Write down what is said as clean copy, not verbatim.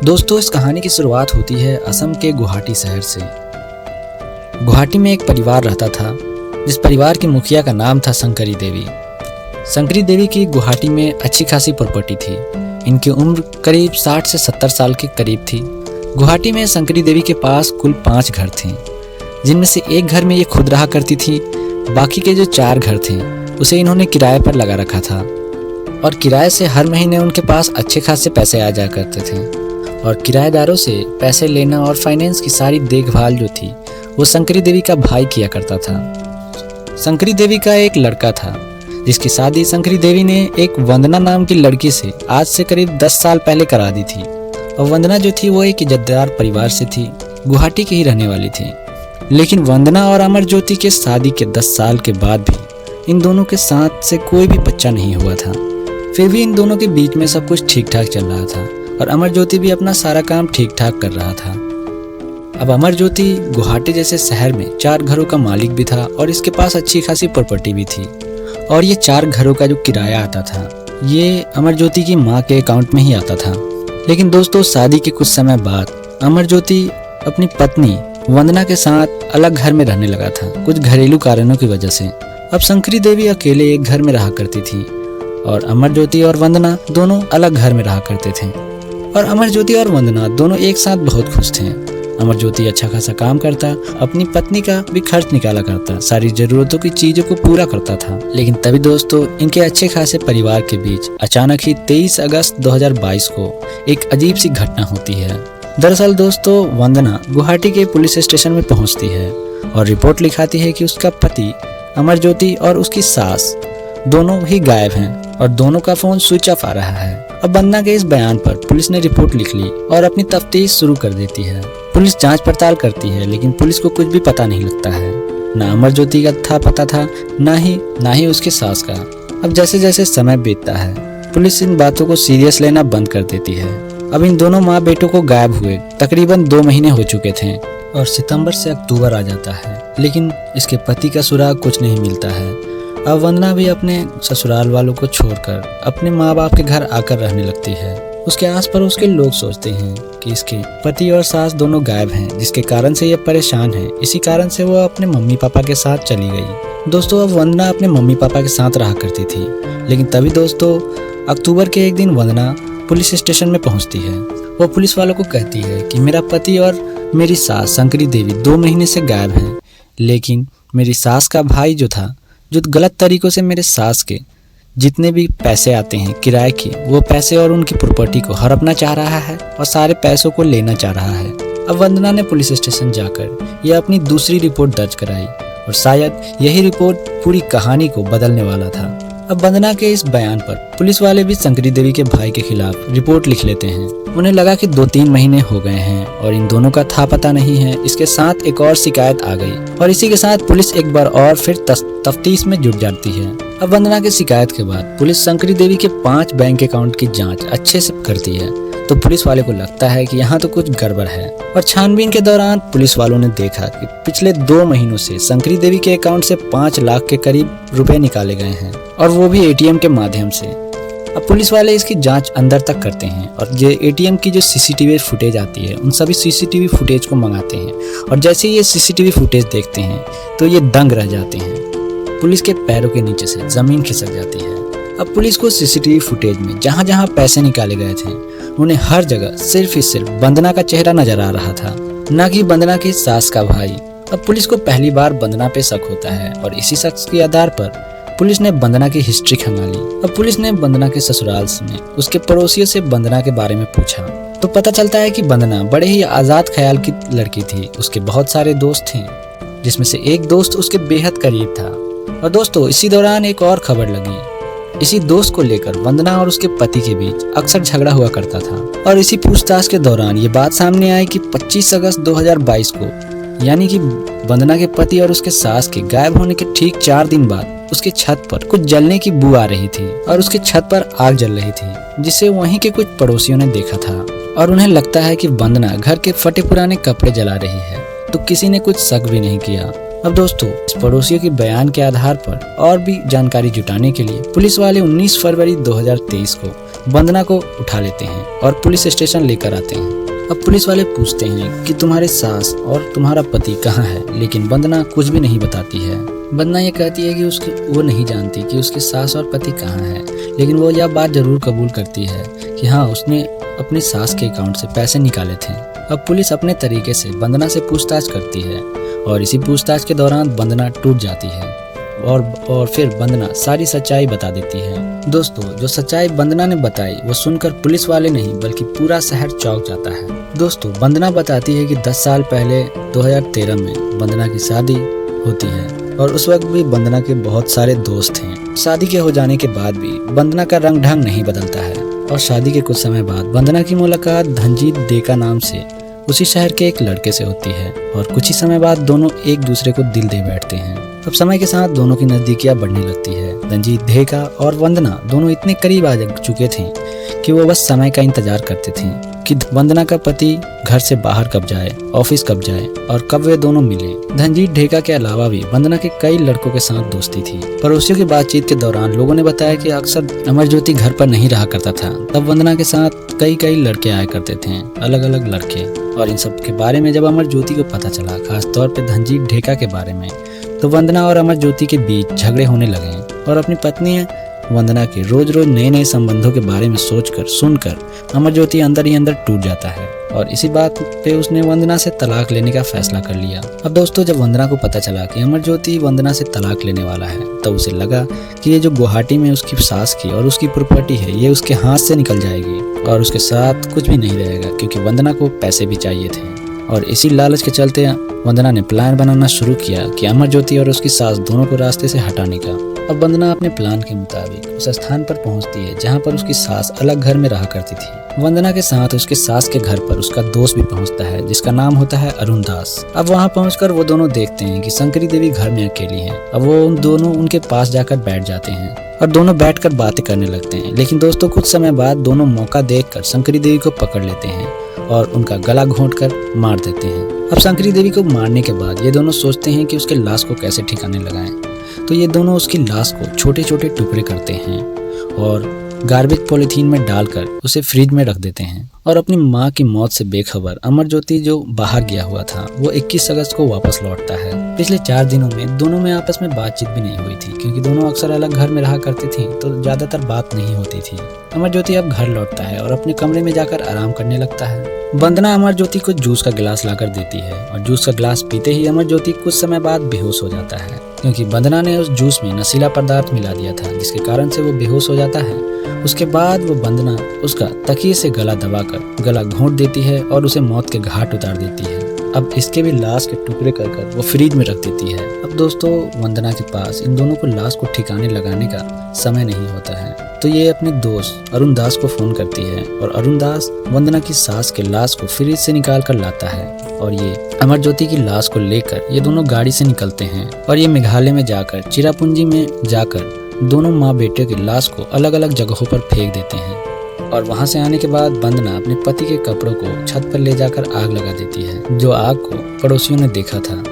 दोस्तों, इस कहानी की शुरुआत होती है असम के गुवाहाटी शहर से। गुवाहाटी में एक परिवार रहता था जिस परिवार की मुखिया का नाम था शंकरी देवी। शंकरी देवी की गुवाहाटी में अच्छी खासी प्रॉपर्टी थी। इनकी उम्र करीब 60 से 70 साल के करीब थी। गुवाहाटी में शंकरी देवी के पास कुल 5 घर थे, जिनमें से एक घर में ये खुद रहा करती थी। बाकी के जो 4 घर थे उसे इन्होंने किराए पर लगा रखा था और किराए से हर महीने उनके पास अच्छे खासे पैसे आ जाया करते थे। और किराएदारों से पैसे लेना और फाइनेंस की सारी देखभाल जो थी वो शंकरी देवी का भाई किया करता था। शंकरी देवी का एक लड़का था जिसकी शादी शंकरी देवी ने एक वंदना नाम की लड़की से आज से करीब 10 साल पहले करा दी थी। और वंदना जो थी वो एक इज्जतदार परिवार से थी, गुवाहाटी की ही रहने वाली थी। लेकिन वंदना और अमर ज्योति के शादी के 10 साल के बाद भी इन दोनों के साथ से कोई भी बच्चा नहीं हुआ था। फिर भी इन दोनों के बीच में सब कुछ ठीक ठाक चल रहा था और अमर ज्योति भी अपना सारा काम ठीक ठाक कर रहा था। अब अमर ज्योति गुवाहाटी जैसे शहर में 4 घरों का मालिक भी था और इसके पास अच्छी खासी प्रॉपर्टी भी थी। और ये 4 घरों का जो किराया आता था ये अमर ज्योति की माँ के अकाउंट में ही आता था। लेकिन दोस्तों, शादी के कुछ समय बाद अमर ज्योति अपनी पत्नी वंदना के साथ अलग घर में रहने लगा था, कुछ घरेलू कारणों की वजह से। अब शंकरी देवी अकेले एक घर में रहा करती थी और अमर ज्योति और वंदना दोनों अलग घर में रहा करते थे। और अमर ज्योति और वंदना दोनों एक साथ बहुत खुश थे। अमर ज्योति अच्छा खासा काम करता, अपनी पत्नी का भी खर्च निकाला करता, सारी जरूरतों की चीजों को पूरा करता था। लेकिन तभी दोस्तों, इनके अच्छे खासे परिवार के बीच अचानक ही 23 अगस्त 2022 को एक अजीब सी घटना होती है। दरअसल दोस्तों, वंदना गुवाहाटी के पुलिस स्टेशन में पहुंचती है और रिपोर्ट लिखाती है कि उसका पति अमर ज्योति और उसकी सास दोनों ही गायब हैं और दोनों का फोन स्विच ऑफ आ रहा है। अब वंदना के इस बयान पर पुलिस ने रिपोर्ट लिख ली और अपनी तफ्तीश शुरू कर देती है। पुलिस जांच पड़ताल करती है, लेकिन पुलिस को कुछ भी पता नहीं लगता है। ना अमर ज्योति का पता था, ना ही उसके सास का। अब जैसे जैसे समय बीतता है पुलिस इन बातों को सीरियस लेना बंद कर देती है। अब इन दोनों माँ बेटों को गायब हुए तकरीबन 2 महीने हो चुके थे और सितंबर से अक्टूबर आ जाता है, लेकिन इसके पति का सुराग कुछ नहीं मिलता है। अब वंदना भी अपने ससुराल वालों को छोड़कर अपने माँ बाप के घर आकर रहने लगती है। उसके आस पड़ोस के लोग सोचते हैं कि इसके पति और सास दोनों गायब हैं, जिसके कारण से ये परेशान है। इसी कारण से वो अपने मम्मी पापा के साथ चली गई। दोस्तों, अब वंदना अपने मम्मी पापा के साथ रहा करती थी। लेकिन तभी दोस्तों, अक्टूबर के एक दिन वंदना पुलिस स्टेशन में पहुंचती है। वो पुलिस वालों को कहती है कि मेरा पति और मेरी सास शंकरी देवी 2 महीने से गायब हैं। लेकिन मेरी सास का भाई जो गलत तरीकों से मेरे सास के जितने भी पैसे आते हैं किराए के, वो पैसे और उनकी प्रॉपर्टी को हड़पना चाह रहा है और सारे पैसों को लेना चाह रहा है। अब वंदना ने पुलिस स्टेशन जाकर यह अपनी दूसरी रिपोर्ट दर्ज कराई और शायद यही रिपोर्ट पूरी कहानी को बदलने वाला था। अब वंदना के इस बयान पर पुलिस वाले भी शंकरी देवी के भाई के खिलाफ रिपोर्ट लिख लेते हैं। उन्हें लगा कि 2-3 महीने हो गए हैं और इन दोनों का था पता नहीं है। इसके साथ एक और शिकायत आ गई और इसी के साथ पुलिस एक बार और फिर तफ्तीश में जुट जाती है। अब वंदना की शिकायत के बाद पुलिस शंकरी देवी के 5 बैंक अकाउंट की जांच अच्छे से करती है, तो पुलिस वाले को लगता है कि यहाँ तो कुछ गड़बड़ है। और छानबीन के दौरान पुलिस वालों ने देखा कि पिछले 2 महीनों से शंकरी देवी के अकाउंट से 5 लाख के करीब रुपए निकाले गए हैं और वो भी एटीएम के माध्यम से। अब पुलिस वाले इसकी जांच अंदर तक करते हैं और ये एटीएम की जो सीसीटीवी फुटेज आती है उन सभी सीसीटीवी फुटेज को मंगाते हैं। और जैसे ये सीसीटीवी फुटेज देखते हैं तो ये दंग रह जाते हैं। पुलिस के पैरों के नीचे से जमीन खिसक जाती है। अब पुलिस को सीसीटीवी फुटेज में जहां जहां पैसे निकाले गए थे उन्हें हर जगह सिर्फ ही सिर्फ वंदना का चेहरा नजर आ रहा था, न कि वंदना की सास का भाई। अब पुलिस को पहली बार वंदना पे शक होता है और इसी शख्स के आधार पर पुलिस ने वंदना की हिस्ट्री खंगाली। अब पुलिस ने वंदना के ससुराल में उसके पड़ोसियों से वंदना के बारे में पूछा तो पता चलता है कि वंदना बड़े ही आजाद ख्याल की लड़की थी। उसके बहुत सारे दोस्त थे, जिसमें से एक दोस्त उसके बेहद करीब था। और दोस्तों, इसी दौरान एक और खबर लगी। इसी दोस्त को लेकर वंदना और उसके पति के बीच अक्सर झगड़ा हुआ करता था। और इसी पूछताछ के दौरान ये बात सामने आई कि 25 अगस्त 2022 को, यानी कि वंदना के पति और उसके सास के गायब होने के ठीक 4 दिन बाद उसके छत पर कुछ जलने की बू आ रही थी और उसके छत पर आग जल रही थी, जिसे वहीं के कुछ पड़ोसियों ने देखा था और उन्हें लगता है कि वंदना घर के फटे पुराने कपड़े जला रही है, तो किसी ने कुछ शक भी नहीं किया। अब दोस्तों, इस पड़ोसियों के बयान के आधार पर और भी जानकारी जुटाने के लिए पुलिस वाले 19 फरवरी 2023 को वंदना को उठा लेते हैं और पुलिस स्टेशन लेकर आते हैं। अब पुलिस वाले पूछते हैं कि तुम्हारे सास और तुम्हारा पति कहाँ है, लेकिन वंदना कुछ भी नहीं बताती है। वंदना ये कहती है कि वो नहीं जानती कि उसके सास और पति कहाँ है, लेकिन वो यह बात जरूर कबूल करती है कि हाँ, उसने अपनी सास के अकाउंट से पैसे निकाले थे। अब पुलिस अपने तरीके से वंदना से पूछताछ करती है और इसी पूछताछ के दौरान वंदना टूट जाती है और फिर वंदना सारी सच्चाई बता देती है। दोस्तों, जो सच्चाई वंदना ने बताई वो सुनकर पुलिस वाले नहीं बल्कि पूरा शहर चौंक जाता है। दोस्तों, वंदना बताती है कि 10 साल पहले 2013 में वंदना की शादी होती है और उस वक्त भी वंदना के बहुत सारे दोस्त हैं। शादी के हो जाने के बाद भी वंदना का रंग ढंग नहीं बदलता है और शादी के कुछ समय बाद वंदना की मुलाकात धनजीत डेका नाम से उसी शहर के एक लड़के से होती है और कुछ ही समय बाद दोनों एक दूसरे को दिल दे बैठते हैं। अब समय के साथ दोनों की नजदीकियां बढ़ने लगती है। धनजीत डेका और वंदना दोनों इतने करीब आ चुके थे कि वो बस समय का इंतजार करते थे कि वंदना का पति घर से बाहर कब जाए, ऑफिस कब जाए और कब वे दोनों मिले। धनजीत डेका के अलावा भी वंदना के कई लड़कों के साथ दोस्ती थी। पड़ोसियों की बातचीत के दौरान लोगों ने बताया कि अक्सर अमरज्योति घर पर नहीं रहा करता था, तब वंदना के साथ कई लड़के आया करते थे, अलग अलग लड़के। और इन सब के बारे में जब अमरज्योति को पता चला, खास तौर पे धनजीत डेका के बारे में, तो वंदना और अमरज्योति के बीच झगड़े होने लगे और अपनी पत्नी वंदना के रोज नए संबंधों के बारे में सोचकर सुनकर अमरज्योति अंदर ही अंदर टूट जाता है और इसी बात पे उसने वंदना से तलाक लेने का फैसला कर लिया। अब दोस्तों, जब वंदना को पता चला कि अमरज्योति वंदना से तलाक लेने वाला है, तो उसे लगा कि ये जो गुवाहाटी में उसकी सास की और उसकी प्रॉपर्टी है, ये उसके हाथ से निकल जाएगी और उसके साथ कुछ भी नहीं रहेगा, क्योंकि वंदना को पैसे भी चाहिए थे। और इसी लालच के चलते वंदना ने प्लान बनाना शुरू किया कि अमरज्योति और उसकी सास दोनों को रास्ते से हटाने का। अब वंदना अपने प्लान के मुताबिक उस स्थान पर पहुंचती है जहां पर उसकी सास अलग घर में रहा करती थी। वंदना के साथ उसके सास के घर पर उसका दोस्त भी पहुंचता है जिसका नाम होता है अरुण दास। अब वहां पहुंचकर वो दोनों देखते हैं कि शंकरी देवी घर में अकेली हैं। अब वो उन दोनों उनके पास जाकर बैठ जाते हैं और दोनों बैठकर बातें करने लगते हैं। लेकिन दोस्तों, कुछ समय बाद दोनों मौका देखकर शंकरी देवी को पकड़ लेते हैं और उनका गला घोंटकर मार देते हैं। अब शंकरी देवी को मारने के बाद ये दोनों सोचते हैं कि उसके लाश को कैसे ठिकाने लगाएं। तो ये दोनों उसकी लाश को छोटे छोटे टुकड़े करते हैं और गार्बेज पॉलीथीन में डालकर उसे फ्रिज में रख देते हैं। और अपनी माँ की मौत से बेखबर अमरज्योति जो बाहर गया हुआ था, वो 21 अगस्त को वापस लौटता है। पिछले 4 दिनों में दोनों में आपस में बातचीत भी नहीं हुई थी, क्योंकि दोनों अक्सर अलग घर में रहा करते थे, तो ज्यादातर बात नहीं होती थी। अमरज्योति अब घर लौटता है और अपने कमरे में जाकर आराम करने लगता है। वंदना अमरज्योति को जूस का गिलास लाकर देती है और जूस का गिलास पीते ही अमरज्योति कुछ समय बाद बेहोश हो जाता है, क्योंकि वंदना ने उस जूस में नशीला पदार्थ मिला दिया था, जिसके कारण से वो बेहोश हो जाता है। उसके बाद वो वंदना उसका तकिए से गला दबाकर गला घोंट देती है और उसे मौत के घाट उतार देती है। अब इसके भी लाश के टुकड़े कर वो फ्रिज में रख देती है। अब दोस्तों, वंदना के पास इन दोनों को लाश को ठिकाने लगाने का समय नहीं होता है, तो ये अपने दोस्त अरुण दास को फोन करती है और अरुण दास वंदना की सास के लाश को फ्रिज से निकाल कर लाता है और ये अमरज्योति की लाश को लेकर ये दोनों गाड़ी से निकलते हैं और ये मेघालय में जाकर चिरापुंजी में जाकर दोनों माँ बेटे की लाश को अलग अलग जगहों पर फेंक देते हैं। और वहां से आने के बाद वंदना अपने पति के कपड़ों को छत पर ले जाकर आग लगा देती है, जो आग को पड़ोसियों ने देखा था।